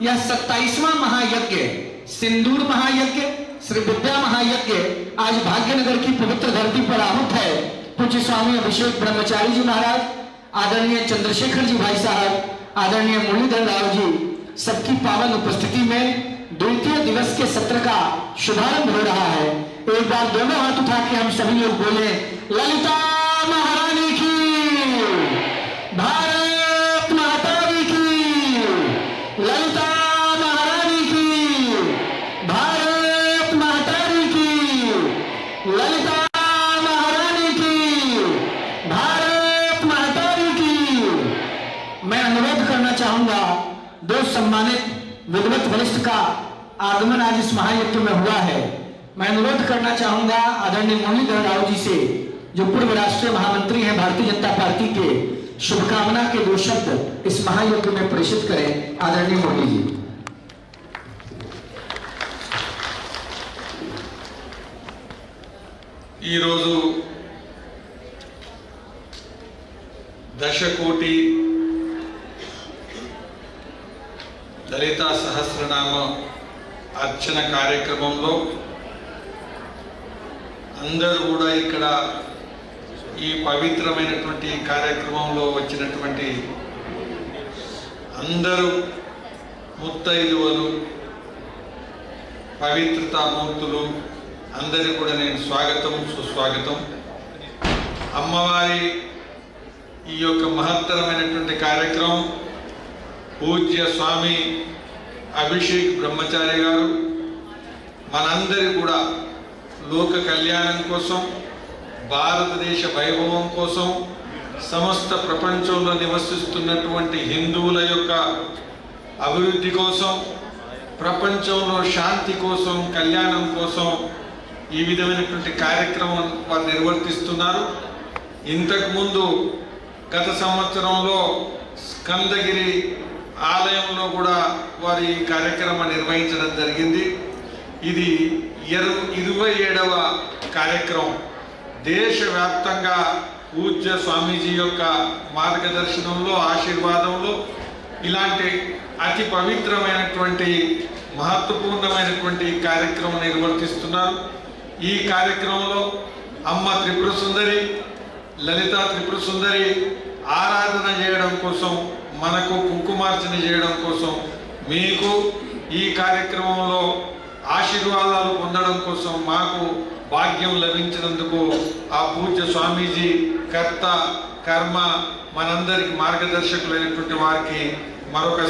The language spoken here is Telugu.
यह 27वां महायज्ञ सिंदूर महायज्ञ श्री विद्या महायज्ञ आज भाग्यनगर की पवित्र धरती पर आहूत है। पूज्य स्वामी अभिषेक ब्रह्मचारी जी महाराज, आदरणीय चंद्रशेखर जी भाई साहब, आदरणीय मुरलीधर राव जी, सबकी पावन उपस्थिति में द्वितीय दिवस के सत्र का शुभारंभ हो रहा है। एक बार दोनों हाथ उठा के हम सभी लोग बोले, ललिता महारानी की, भारत माता की, ललिता महारानी की, भारत माता की, ललिता महारानी की, भारत माता की। मैं अनुरोध करना चाहूंगा, दो सम्मानित विद्वत वरिष्ठ का आगमन आज इस महायज्ञ में हुआ है। मैं अनुरोध करना चाहूंगा आदरणीय मुरलीधर राव जी से, जो पूर्व राष्ट्रीय महामंत्री हैं भारतीय जनता पार्टी के, शुभकामना के दो शब्द इस महायज्ञ में प्रेषित करें। आदरणीय मोदी जी। दशकोटी ललिता सहस्रनाम अर्चन కార్యక్రమంలో అందరూ కూడా ఇక్కడ ఈ పవిత్రమైనటువంటి కార్యక్రమంలో వచ్చినటువంటి అందరూ ముత్తైదువులు, పవిత్రతా మూర్తులు అందరికీ కూడా నేను స్వాగతం సుస్వాగతం। అమ్మవారి ఈ యొక్క మహత్తరమైనటువంటి కార్యక్రమం పూజ్య స్వామి అభిషేక్ బ్రహ్మచారి గారు మనందరి కూడా లోక కళ్యాణం కోసం, భారతదేశ వైభవం కోసం, సమస్త ప్రపంచంలో నివసిస్తున్నటువంటి హిందువుల యొక్క అభివృద్ధి కోసం, ప్రపంచంలో శాంతి కోసం, కళ్యాణం కోసం ఈ విధమైనటువంటి కార్యక్రమం వారు నిర్వర్తిస్తున్నారు। ఇంతకుముందు గత సంవత్సరంలో స్కందగిరి ఆలయంలో కూడా వారి ఈ కార్యక్రమం నిర్వహించడం జరిగింది। ఇది 27వ కార్యక్రమం। దేశవ్యాప్తంగా పూజ్య స్వామీజీ యొక్క మార్గదర్శనంలో, ఆశీర్వాదంలో ఇలాంటి అతి పవిత్రమైనటువంటి మహత్వపూర్ణమైనటువంటి కార్యక్రమం నిర్వర్తిస్తున్నారు। ఈ కార్యక్రమంలో అమ్మ త్రిపుర సుందరి, లలితా త్రిపుర సుందరి ఆరాధన చేయడం కోసం, మనకు కుంకుమార్చన చేయడం కోసం, మీకు ఈ కార్యక్రమంలో ఆశీర్వాదాలు పొందడం కోసం మాకు భాగ్యం లభించినందుకు ఆ పూజ్య స్వామీజీ కర్త కర్మ మనందరికి మార్గదర్శకులైనటువంటి వారికి మరొక